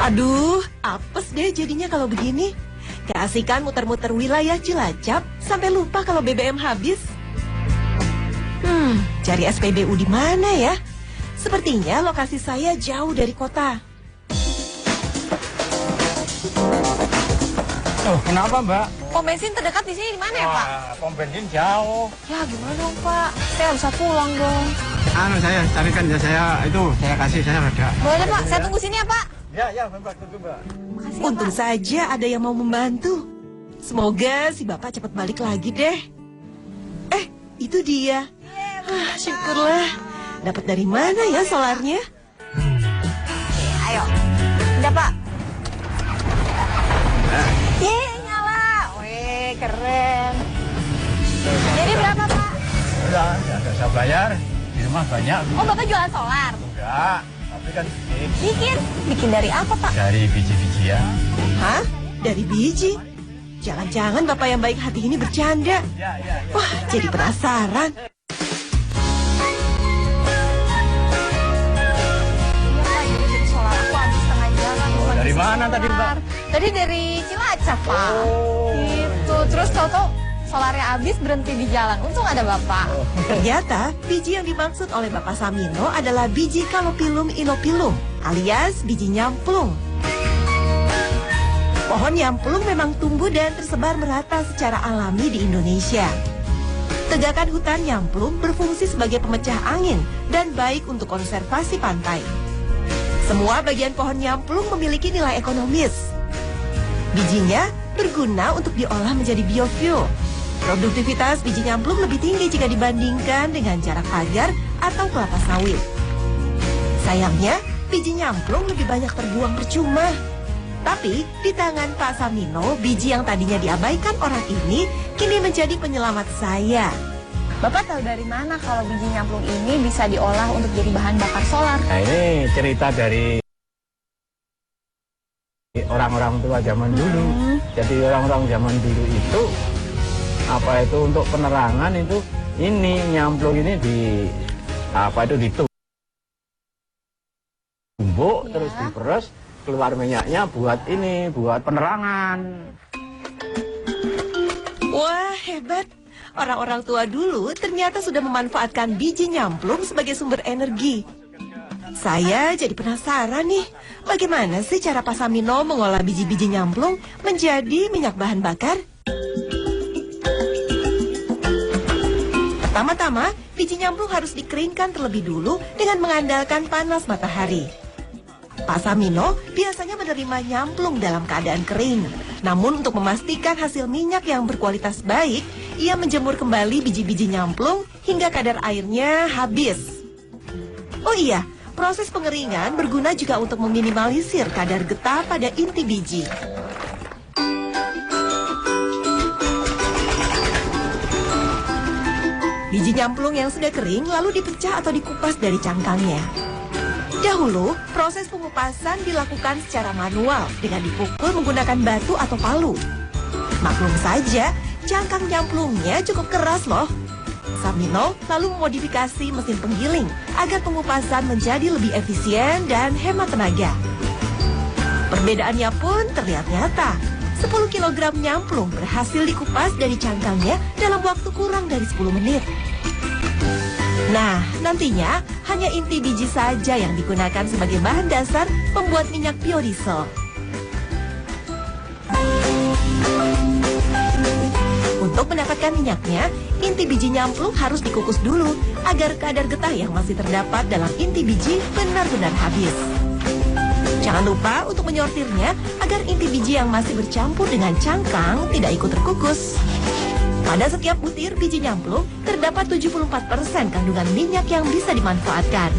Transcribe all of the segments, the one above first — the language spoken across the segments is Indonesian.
Aduh, apes deh jadinya kalau begini. Keasikan muter-muter wilayah Cilacap sampai lupa kalau BBM habis. Cari SPBU di mana ya? Sepertinya lokasi saya jauh dari kota. Oh, kenapa Mbak? Pom bensin terdekat di sini di mana ya Pak? Pom bensin jauh. Ya gimana dong Pak? Saya harus pulang dong. Saya carikan ya, saya kasih reda. Boleh Pak, saya tunggu sini ya Pak. Ya, Mbak, tunggu Mbak. Makasih ya, Untung Pak. saja ada yang mau membantu. Semoga si bapak cepat balik lagi deh. Itu dia. Syukurlah. Dapat dari mana ya solarnya? Ayo. Udah Pak. Nyala. Wih, keren. Jadi berapa Pak? Udah saya bayar. Di rumah banyak. Oh Bapak jualan solar? Enggak, tapi kan Bikin? Bikin dari apa Pak? dari biji-bijian. Hah? Dari biji? Jangan-jangan bapak yang baik hati ini bercanda. Ya. Wah, jadi penasaran. Dari mana tadi Mbak? Tadi dari Cilacap Pak. Gitu. Terus tahu-tahu solarnya habis berhenti di jalan. Untung ada Bapak. Ternyata biji yang dimaksud oleh Bapak Samino adalah biji Calophyllum inopilum alias biji nyamplung. Pohon nyamplung memang tumbuh dan tersebar merata secara alami di Indonesia. Tegakan hutan nyamplung berfungsi sebagai pemecah angin dan baik untuk konservasi pantai. Semua bagian pohon nyamplung memiliki nilai ekonomis. Bijinya berguna untuk diolah menjadi biofuel. Produktivitas biji nyamplung lebih tinggi jika dibandingkan dengan jarak pagar atau kelapa sawit. Sayangnya, biji nyamplung lebih banyak terbuang percuma. Tapi, di tangan Pak Samino, biji yang tadinya diabaikan orang ini kini menjadi penyelamat saya. Bapak tahu dari mana kalau biji nyamplung ini bisa diolah untuk jadi bahan bakar solar? Nah, ini cerita dari orang-orang tua zaman dulu. Jadi orang-orang zaman dulu itu untuk penerangan itu ini nyamplung ini ditumbuk terus diperes keluar minyaknya buat penerangan. Wah, hebat. Orang-orang tua dulu ternyata sudah memanfaatkan biji nyamplung sebagai sumber energi. Saya jadi penasaran nih, bagaimana sih cara Pak Samino mengolah biji-biji nyamplung menjadi minyak bahan bakar? Pertama-tama, biji nyamplung harus dikeringkan terlebih dulu dengan mengandalkan panas matahari. Pak Samino biasanya menerima nyamplung dalam keadaan kering. Namun untuk memastikan hasil minyak yang berkualitas baik, ia menjemur kembali biji-biji nyamplung hingga kadar airnya habis. Oh iya, proses pengeringan berguna juga untuk meminimalisir kadar getah pada inti biji. Biji nyamplung yang sudah kering lalu dipecah atau dikupas dari cangkangnya. Dahulu, proses pengupasan dilakukan secara manual dengan dipukul menggunakan batu atau palu. Maklum saja, cangkang nyamplungnya cukup keras loh. Samino lalu memodifikasi mesin penggiling agar pengupasan menjadi lebih efisien dan hemat tenaga. Perbedaannya pun terlihat nyata. 10 kg nyamplung berhasil dikupas dari cangkangnya dalam waktu kurang dari 10 menit. Nah, nantinya hanya inti biji saja yang digunakan sebagai bahan dasar membuat minyak biodiesel. Untuk mendapatkan minyaknya, inti biji nyamplung harus dikukus dulu agar kadar getah yang masih terdapat dalam inti biji benar-benar habis. Jangan lupa untuk menyortirnya agar inti biji yang masih bercampur dengan cangkang tidak ikut terkukus. Pada setiap butir biji nyamplung terdapat 74% kandungan minyak yang bisa dimanfaatkan.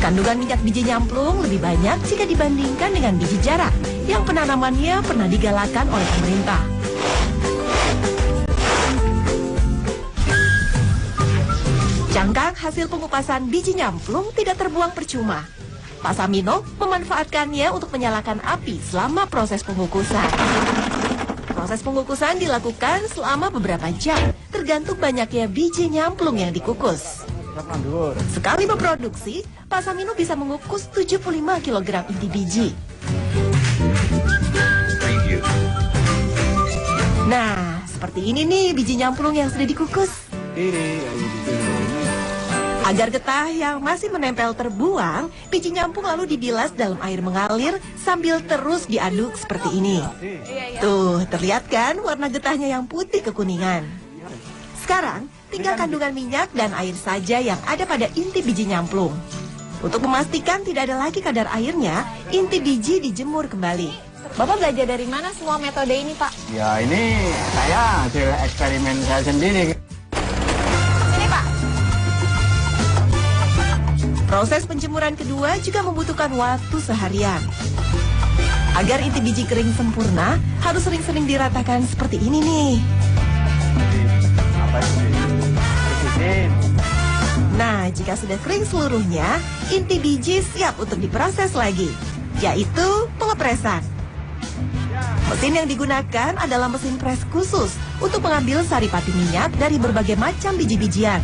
Kandungan minyak biji nyamplung lebih banyak jika dibandingkan dengan biji jarak yang penanamannya pernah digalakan oleh pemerintah. Cangkang hasil pengupasan biji nyamplung tidak terbuang percuma. Pak Samino memanfaatkannya untuk menyalakan api selama proses pengukusan. Proses pengukusan dilakukan selama beberapa jam, tergantung banyaknya biji nyamplung yang dikukus. Sekali memproduksi, Pak Samino bisa mengukus 75 kg inti biji. Nah, seperti ini nih biji nyamplung yang sudah dikukus. Agar getah yang masih menempel terbuang, biji nyamplung lalu dibilas dalam air mengalir sambil terus diaduk seperti ini. Tuh, terlihat kan warna getahnya yang putih kekuningan. Sekarang, tinggal kandungan minyak dan air saja yang ada pada inti biji nyamplung. Untuk memastikan tidak ada lagi kadar airnya, inti biji dijemur kembali. Bapak belajar dari mana semua metode ini, Pak? Ya ini saya hasil eksperimen saya sendiri. Sini, Pak. Proses penjemuran kedua juga membutuhkan waktu seharian. Agar inti biji kering sempurna, harus sering-sering diratakan seperti ini nih. Nah, jika sudah kering seluruhnya, inti biji siap untuk diproses lagi, yaitu pengepresan. Mesin yang digunakan adalah mesin pres khusus untuk mengambil saripati minyak dari berbagai macam biji-bijian.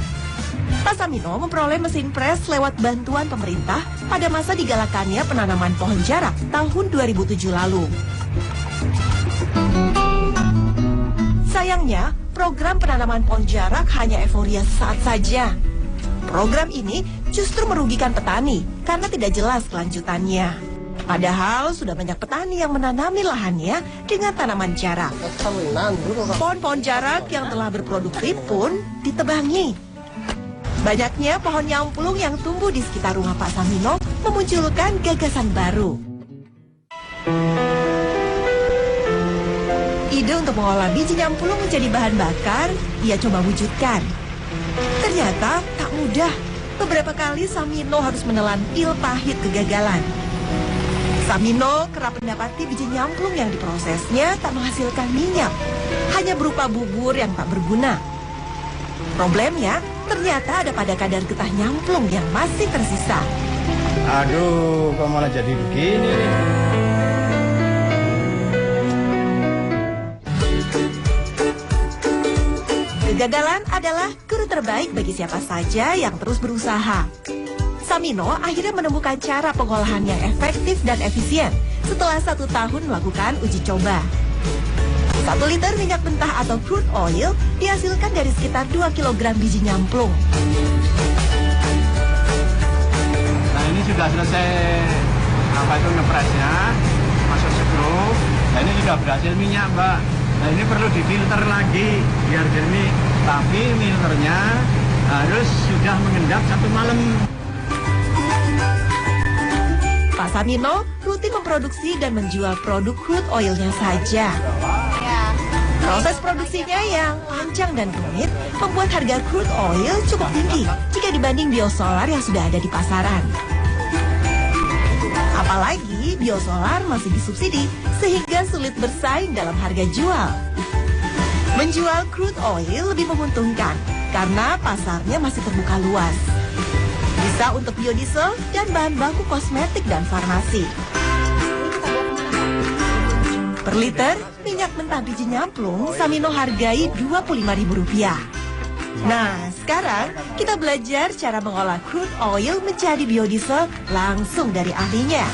Pak Samino memperoleh mesin pres lewat bantuan pemerintah pada masa digalakannya penanaman pohon jarak tahun 2007 lalu. Sayangnya, program penanaman pohon jarak hanya euforia sesaat saja. Program ini justru merugikan petani karena tidak jelas kelanjutannya. Padahal sudah banyak petani yang menanami lahannya dengan tanaman jarak. Pohon-pohon jarak yang telah berproduksi pun ditebangi. Banyaknya pohon nyamplung yang tumbuh di sekitar rumah Pak Samino memunculkan gagasan baru. Ide untuk mengolah biji nyamplung menjadi bahan bakar, ia coba wujudkan. Ternyata tak mudah. Beberapa kali Samino harus menelan pil pahit kegagalan. Samino kerap mendapati biji nyamplung yang diprosesnya tak menghasilkan minyak, hanya berupa bubur yang tak berguna. Problemnya, ternyata ada pada kadar getah nyamplung yang masih tersisa. Aduh, kok malah jadi begini nih. Kegagalan adalah guru terbaik bagi siapa saja yang terus berusaha. Samino akhirnya menemukan cara pengolahan yang efektif dan efisien setelah 1 tahun melakukan uji coba. 1 liter minyak mentah atau crude oil dihasilkan dari sekitar 2 kg biji nyamplung. Nah ini sudah selesai ngepresnya, masuk skrup. Nah ini sudah berhasil minyak, Mbak. Nah ini perlu difilter lagi biar jernih. Tapi filternya harus sudah mengendap 1 malam. Pak Samino rutin memproduksi dan menjual produk crude oilnya saja. Proses produksinya yang panjang dan rumit membuat harga crude oil cukup tinggi jika dibanding biosolar yang sudah ada di pasaran. Apalagi biosolar masih disubsidi sehingga sulit bersaing dalam harga jual. Menjual crude oil lebih menguntungkan karena pasarnya masih terbuka luas. Bisa untuk biodiesel dan bahan baku kosmetik dan farmasi. Per liter, minyak mentah biji nyamplung Samino hargai Rp25.000. Nah, sekarang kita belajar cara mengolah crude oil menjadi biodiesel langsung dari ahlinya.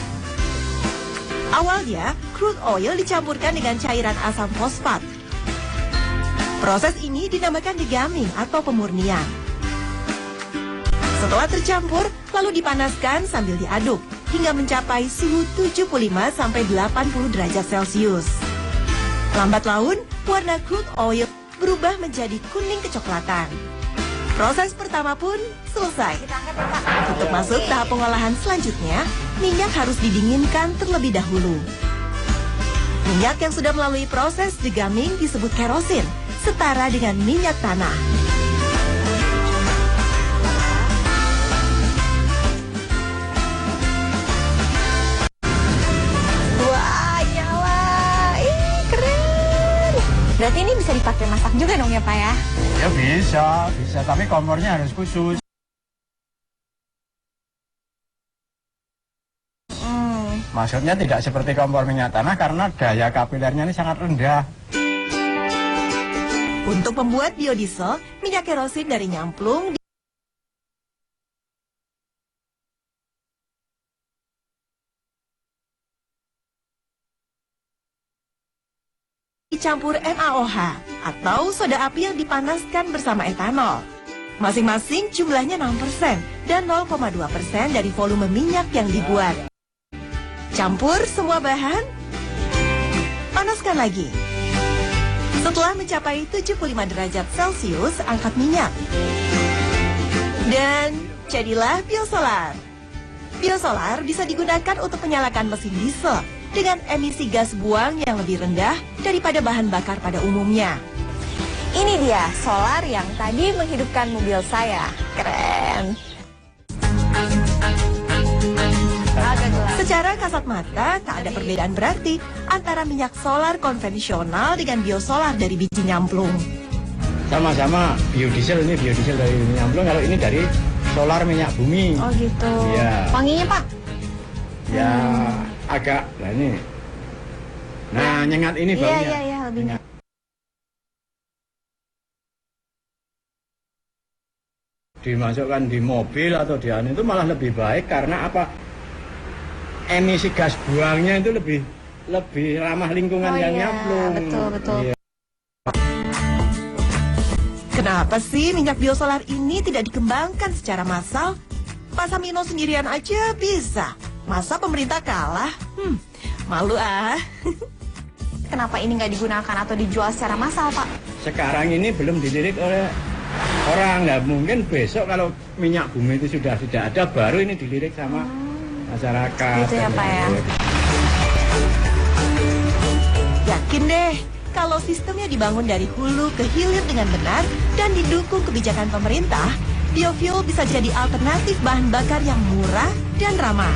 Awalnya, crude oil dicampurkan dengan cairan asam fosfat. Proses ini dinamakan degamming atau pemurnian. Setelah tercampur, lalu dipanaskan sambil diaduk hingga mencapai suhu 75-80 derajat Celcius. Lambat laun, warna crude oil berubah menjadi kuning kecoklatan. Proses pertama pun selesai. Untuk masuk tahap pengolahan selanjutnya, minyak harus didinginkan terlebih dahulu. Minyak yang sudah melalui proses degamming disebut kerosin, setara dengan minyak tanah. Berarti ini bisa dipakai masak juga dong ya, Pak ya? Ya bisa, tapi kompornya harus khusus. Maksudnya tidak seperti kompor minyak tanah karena daya kapilernya ini sangat rendah. Untuk membuat biodiesel, minyak kerosin dari nyamplung dicampur NaOH atau soda api yang dipanaskan bersama etanol. Masing-masing jumlahnya 6% dan 0,2% dari volume minyak yang dibuat. Campur semua bahan, panaskan lagi. Setelah mencapai 75 derajat Celcius, angkat minyak. Dan jadilah biosolar. Biosolar bisa digunakan untuk menyalakan mesin diesel dengan emisi gas buang yang lebih rendah daripada bahan bakar pada umumnya. Ini dia solar yang tadi menghidupkan mobil saya. Keren. Agak gelap. Secara kasat mata, tak ada perbedaan berarti antara minyak solar konvensional dengan biosolar dari biji nyamplung. Sama-sama biodiesel, ini biodiesel dari nyamplung, kalau ini dari solar minyak bumi. Oh gitu. Iya. Wanginya Pak? Ya agak, nah ini. Nah nyengat ini baunya. Iya, lebih nyengat. Dimasukkan di mobil atau di anu itu malah lebih baik karena apa? Emisi gas buangnya itu lebih ramah lingkungan yang nyamplung. Betul. Iya. Kenapa sih minyak biosolar ini tidak dikembangkan secara massal? Pak Samino sendirian aja bisa. Masa pemerintah kalah? Malu ah. Kenapa ini nggak digunakan atau dijual secara massal Pak? Sekarang ini belum dilirik oleh orang, nggak mungkin besok kalau minyak bumi itu sudah tidak ada baru ini dilirik sama masyarakat. Gitu ya Pak ya. Yakin deh, kalau sistemnya dibangun dari hulu ke hilir dengan benar dan didukung kebijakan pemerintah, biofuel bisa jadi alternatif bahan bakar yang murah dan ramah.